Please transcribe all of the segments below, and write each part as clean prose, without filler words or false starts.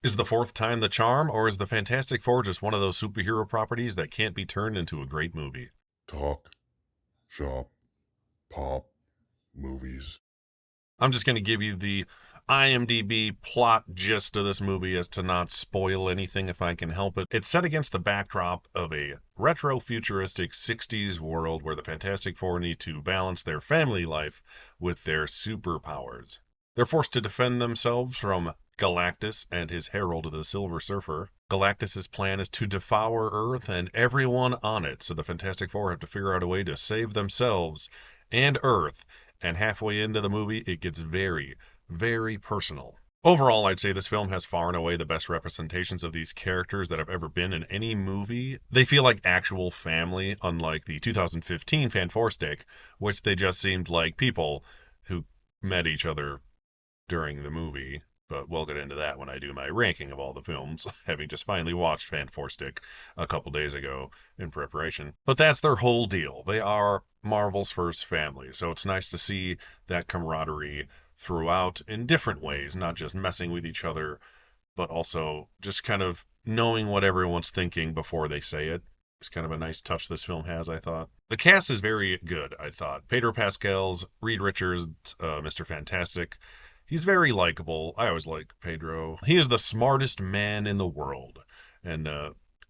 Is the fourth time the charm, or is the Fantastic Four just one of those superhero properties that can't be turned into a great movie? Talk, shop, pop, movies. I'm just going to give you the IMDb plot gist of this movie as to not spoil anything if I can help it. It's set against the backdrop of a retro futuristic 60s world where the Fantastic Four need to balance their family life with their superpowers. They're forced to defend themselves from Galactus and his Herald the Silver Surfer. Galactus's plan is to devour Earth and everyone on it, so the Fantastic Four have to figure out a way to save themselves and Earth, and halfway into the movie, it gets very, very personal. Overall, I'd say this film has far and away the best representations of these characters that have ever been in any movie. They feel like actual family, unlike the 2015 Fanforstic, which they just seemed like people who met each other during the movie. But we'll get into that when I do my ranking of all the films, having just finally watched Fan Four Stick a couple days ago in preparation. But that's their whole deal. They are Marvel's first family, so it's nice to see that camaraderie throughout in different ways, not just messing with each other, but also just kind of knowing what everyone's thinking before they say it. It's kind of a nice touch this film has, I thought. The cast is very good, I thought. Pedro Pascal's Reed Richards, Mr. Fantastic. He's very likable. I always like Pedro. He is the smartest man in the world. And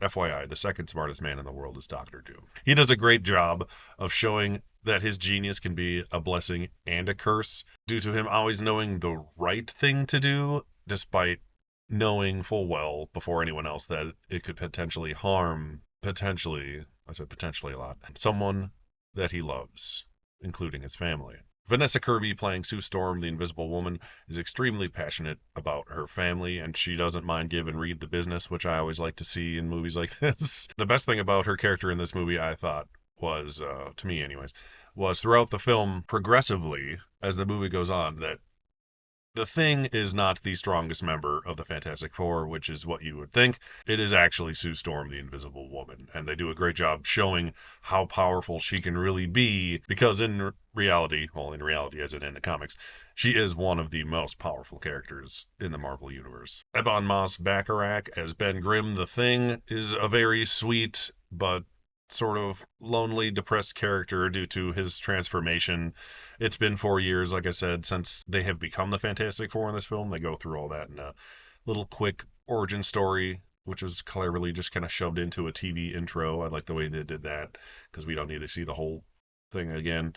FYI, the second smartest man in the world is Doctor Doom. He does a great job of showing that his genius can be a blessing and a curse due to him always knowing the right thing to do, despite knowing full well before anyone else that it could potentially harm, potentially, I said potentially a lot, someone that he loves, including his family. Vanessa Kirby playing Sue Storm, the Invisible Woman, is extremely passionate about her family, and she doesn't mind giving Reed the business, which I always like to see in movies like this. The best thing about her character in this movie, I thought, was, to me anyways, was throughout the film, progressively, as the movie goes on, that the Thing is not the strongest member of the Fantastic Four, which is what you would think. It is actually Sue Storm, the Invisible Woman, and they do a great job showing how powerful she can really be. Because in reality, well, in reality, as in the comics, she is one of the most powerful characters in the Marvel universe. Ebon Moss-Bachrach as Ben Grimm, the Thing, is a very sweet but sort of lonely, depressed character due to his transformation. It's been 4 years, like I said, since they have become the Fantastic Four in this film. They go through all that in a little quick origin story, which was cleverly just kind of shoved into a TV intro. I like the way they did that because we don't need to see the whole thing again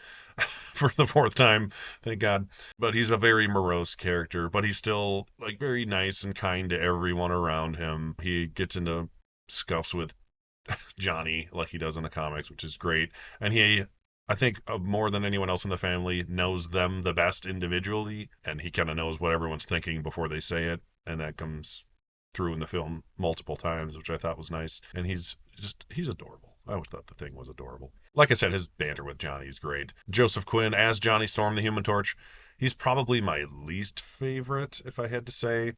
for the fourth time, thank God. But he's a very morose character, but he's still like very nice and kind to everyone around him. He gets into scuffs with Johnny like he does in the comics, which is great. And he, I think, more than anyone else in the family, knows them the best individually, and he kind of knows what everyone's thinking before they say it, and that comes through in the film multiple times, which I thought was nice. And he's adorable. I always thought the Thing was adorable. Like I said, his banter with Johnny is great. Joseph Quinn as Johnny Storm, the Human Torch. He's probably my least favorite, if I had to say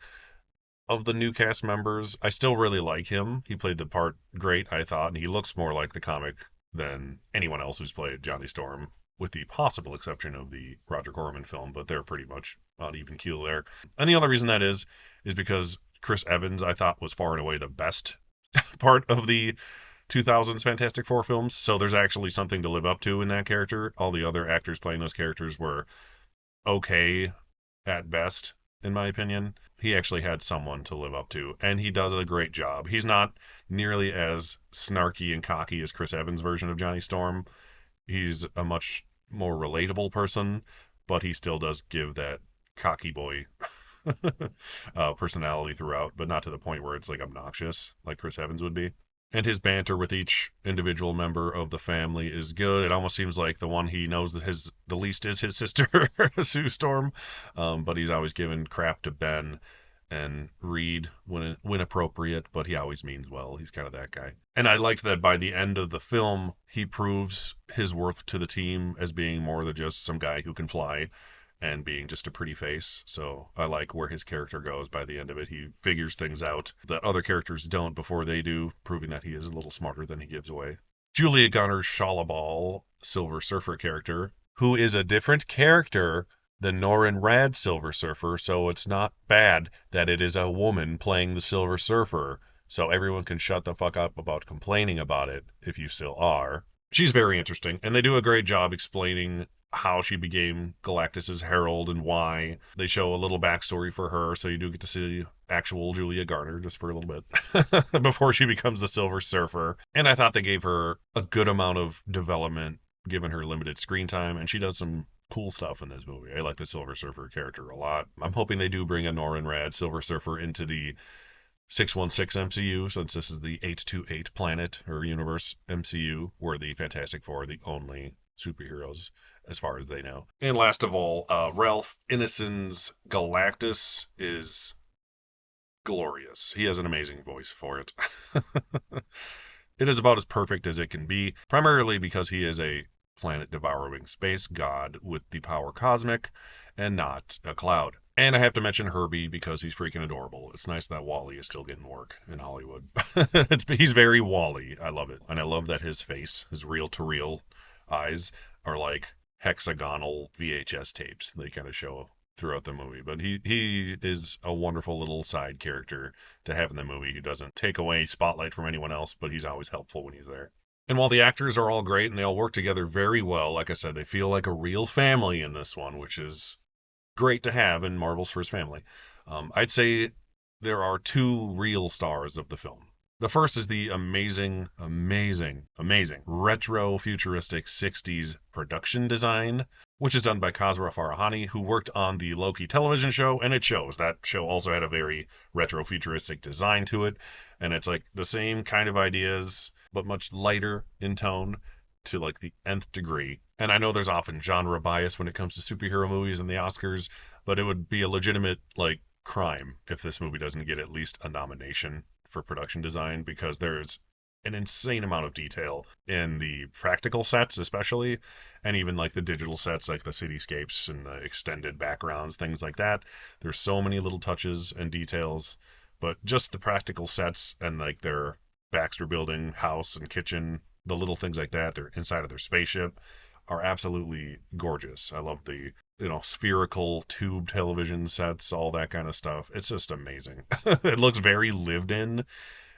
of the new cast members. I still really like him. He played the part great, I thought, and he looks more like the comic than anyone else who's played Johnny Storm, with the possible exception of the Roger Corman film, but they're pretty much on even keel there. And the other reason that is because Chris Evans, I thought, was far and away the best part of the 2000s Fantastic Four films. So there's actually something to live up to in that character. All the other actors playing those characters were okay at best, in my opinion. He actually had someone to live up to, and he does a great job. He's not nearly as snarky and cocky as Chris Evans' version of Johnny Storm. He's a much more relatable person, but he still does give that cocky boy personality throughout, but not to the point where it's like obnoxious like Chris Evans would be. And his banter with each individual member of the family is good. It almost seems like the one he knows that his the least is his sister, Sue Storm, but he's always giving crap to Ben and Reed when appropriate, but he always means well. He's kind of that guy. And I liked that by the end of the film, he proves his worth to the team as being more than just some guy who can fly and being just a pretty face. So I like where his character goes by the end of it. He figures things out that other characters don't before they do, proving that he is a little smarter than he gives away. Julia Gunner's Shalabal, Silver Surfer character, who is a different character the Norrin Rad Silver Surfer, so it's not bad that it is a woman playing the Silver Surfer. So everyone can shut the fuck up about complaining about it, if you still are. She's very interesting, and they do a great job explaining how she became Galactus's herald and why. They show a little backstory for her, so you do get to see actual Julia Garner just for a little bit before she becomes the Silver Surfer. And I thought they gave her a good amount of development given her limited screen time, and she does some cool stuff in this movie. I like the Silver Surfer character a lot. I'm hoping they do bring a Norrin Rad Silver Surfer into the 616 MCU, since this is the 828 planet or universe MCU, where the Fantastic Four are the only superheroes as far as they know. And last of all, Ralph Ineson's Galactus is glorious. He has an amazing voice for it. It is about as perfect as it can be, primarily because he is a planet devouring space god with the power cosmic and not a cloud. And I have to mention Herbie because he's freaking adorable. It's nice that Wally is still getting work in Hollywood. He's very Wally. I love it. And I love that his face, his reel to reel eyes, are like hexagonal VHS tapes. They kind of show throughout the movie. But he is a wonderful little side character to have in the movie who doesn't take away spotlight from anyone else, but he's always helpful when he's there. And while the actors are all great and they all work together very well, like I said, they feel like a real family in this one, which is great to have in Marvel's first family. I'd say there are two real stars of the film. The first is the amazing, amazing, amazing retro futuristic 60s production design, which is done by Kazra Farahani, who worked on the Loki television show, and it shows. That show also had a very retro futuristic design to it, and it's like the same kind of ideas, but much lighter in tone to like the nth degree. And I know there's often genre bias when it comes to superhero movies and the Oscars, but it would be a legitimate like crime if this movie doesn't get at least a nomination for production design, because there's an insane amount of detail in the practical sets especially, and even like the digital sets like the cityscapes and the extended backgrounds, things like that. There's so many little touches and details, but just the practical sets and like their Baxter building house and kitchen, the little things like that, they're inside of their spaceship, are absolutely gorgeous. I love the spherical tube television sets, all that kind of stuff. It's just amazing. It looks very lived in.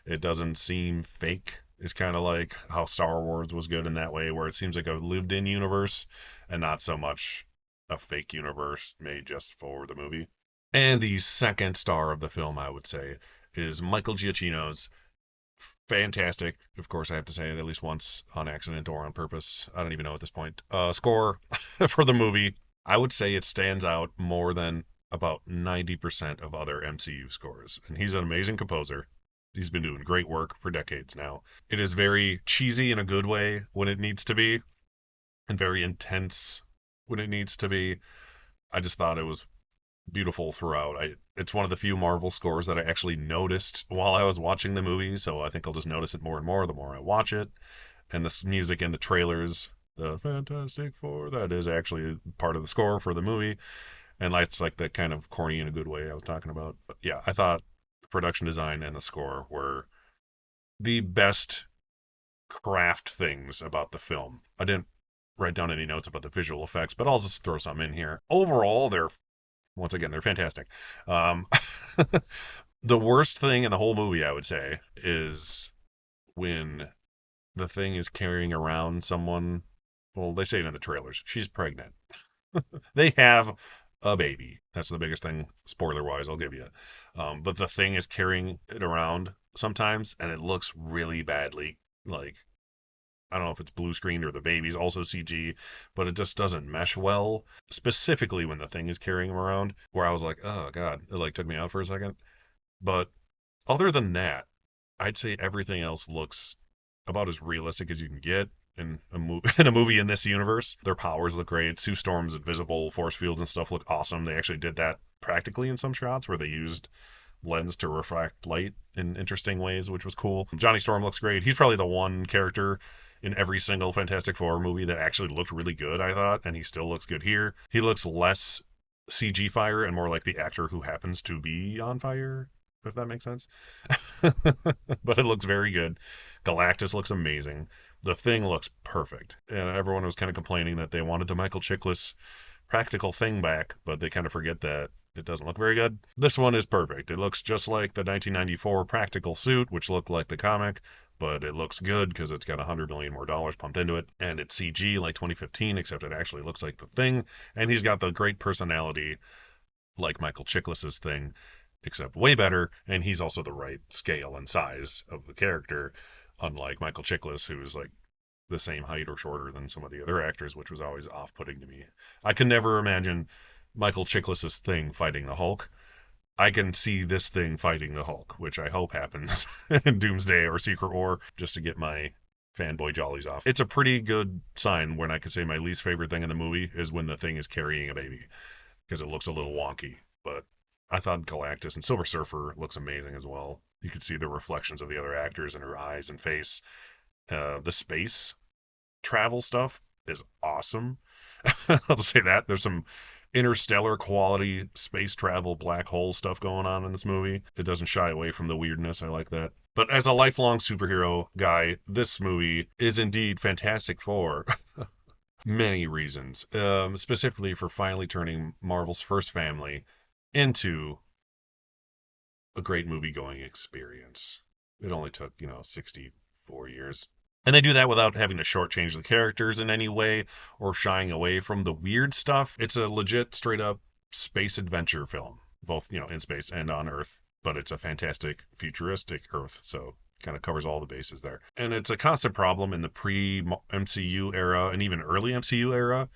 It doesn't seem fake. It's kind of like how Star Wars was good in that way, where it seems like a lived in universe and not so much a fake universe made just for the movie. And the second star of the film, I would say, is Michael Giacchino's fantastic, of course I have to say it at least once on accident or on purpose, I don't even know at this point, score for the movie. I would say it stands out more than about 90% of other MCU scores. And he's an amazing composer. He's been doing great work for decades now. It is very cheesy in a good way when it needs to be, and very intense when it needs to be. I just thought it was beautiful throughout. It's one of the few Marvel scores that I actually noticed while I was watching the movie, so I think I'll just notice it more and more the more I watch it. And this music in the trailers, the Fantastic Four, that is actually part of the score for the movie, and it's like that kind of corny in a good way I was talking about. But yeah, I thought the production design and the score were the best craft things about the film. I didn't write down any notes about the visual effects, but I'll just throw some in here. Overall, they're fantastic. Um, the worst thing in the whole movie, I would say, is when the thing is carrying around someone. Well, they say it in the trailers. She's pregnant. They have a baby. That's the biggest thing, spoiler wise, I'll give you. But the thing is carrying it around sometimes, and it looks really badly. Like, I don't know if it's blue screened or the baby's also CG, but it just doesn't mesh well. Specifically when the thing is carrying him around, where I was like, oh god, it like took me out for a second. But other than that, I'd say everything else looks about as realistic as you can get in a movie in a movie in this universe. Their powers look great. Sue Storm's invisible force fields and stuff look awesome. They actually did that practically in some shots where they used lens to refract light in interesting ways, which was cool. Johnny Storm looks great. He's probably the one character in every single Fantastic Four movie that actually looked really good, I thought, and he still looks good here. He looks less CG fire and more like the actor who happens to be on fire, if that makes sense. But it looks very good. Galactus looks amazing. The Thing looks perfect. And everyone was kind of complaining that they wanted the Michael Chiklis practical thing back, but they kind of forget that it doesn't look very good. This one is perfect. It looks just like the 1994 practical suit, which looked like the comic, but it looks good because it's got $100 million more pumped into it, and it's CG like 2015, except it actually looks like the Thing, and he's got the great personality like Michael Chiklis's Thing, except way better, and he's also the right scale and size of the character, unlike Michael Chiklis, who's like the same height or shorter than some of the other actors, which was always off-putting to me. I can never imagine Michael Chiklis's Thing fighting the Hulk. I can see this Thing fighting the Hulk, which I hope happens in Doomsday or Secret War, just to get my fanboy jollies off. It's a pretty good sign when I could say my least favorite thing in the movie is when the Thing is carrying a baby, because it looks a little wonky. But I thought Galactus and Silver Surfer looks amazing as well. You can see the reflections of the other actors in her eyes and face. The space travel stuff is awesome. I'll say that. There's some interstellar quality space travel black hole stuff going on in this movie. It doesn't shy away from the weirdness. I like that. But as a lifelong superhero guy, this movie is indeed fantastic for many reasons, specifically for finally turning Marvel's first family into a great movie going experience. It only took, 64 years. And they do that without having to shortchange the characters in any way or shying away from the weird stuff. It's a legit, straight up space adventure film, both, in space and on Earth, but it's a fantastic futuristic Earth. So kind of covers all the bases there. And it's a constant problem in the pre MCU era and even early MCU era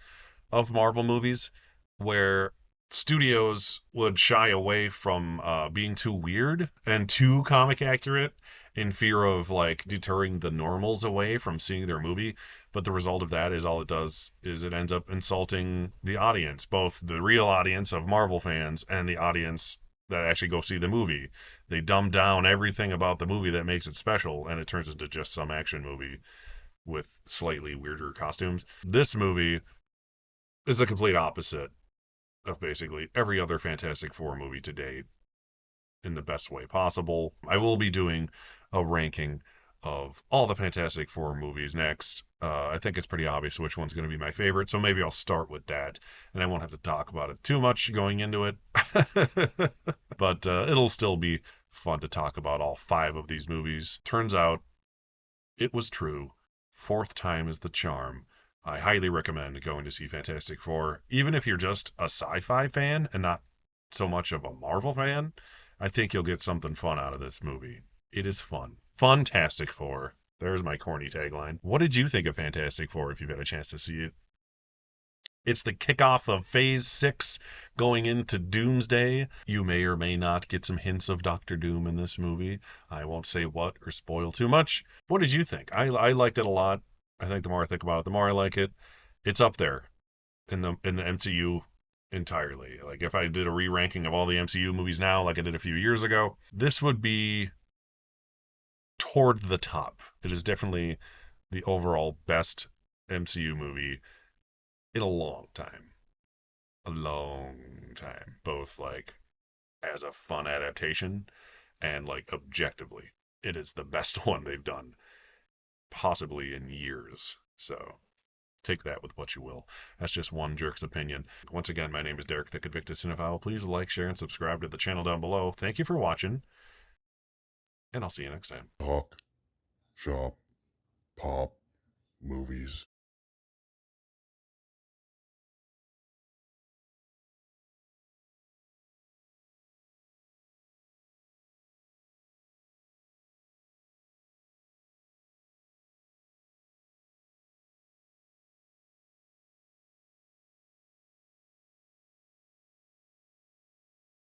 of Marvel movies where studios would shy away from being too weird and too comic accurate in fear of like deterring the normals away from seeing their movie. But the result of that is all it does is it ends up insulting the audience, both the real audience of Marvel fans and the audience that actually go see the movie. They dumb down everything about the movie that makes it special, and it turns into just some action movie with slightly weirder costumes. This movie is the complete opposite of basically every other Fantastic Four movie to date in the best way possible. I will be doing a ranking of all the Fantastic Four movies next. I think it's pretty obvious which one's going to be my favorite, so maybe I'll start with that, and I won't have to talk about it too much going into it. But it'll still be fun to talk about all 5 of these movies. Turns out it was true. Fourth time is the charm. I highly recommend going to see Fantastic Four, even if you're just a sci-fi fan and not so much of a Marvel fan. I think you'll get something fun out of this movie. It is fun. Fantastic Four. There's my corny tagline. What did you think of Fantastic Four if you've had a chance to see it? It's the kickoff of Phase 6 going into Doomsday. You may or may not get some hints of Doctor Doom in this movie. I won't say what or spoil too much. What did you think? I liked it a lot. I think the more I think about it, the more I like it. It's up there in the MCU entirely. Like if I did a re-ranking of all the MCU movies now, like I did a few years ago, this would be toward the top. It is definitely the overall best MCU movie in a long time. A long time, both like as a fun adaptation and like objectively. It is the best one they've done, possibly in years. So take that with what you will. That's just one jerk's opinion. Once again, my name is Derek, the Convicted Cinephile. Please like, share, and subscribe to the channel down below. Thank you for watching, and I'll see you next time. Talk, shop, pop, movies.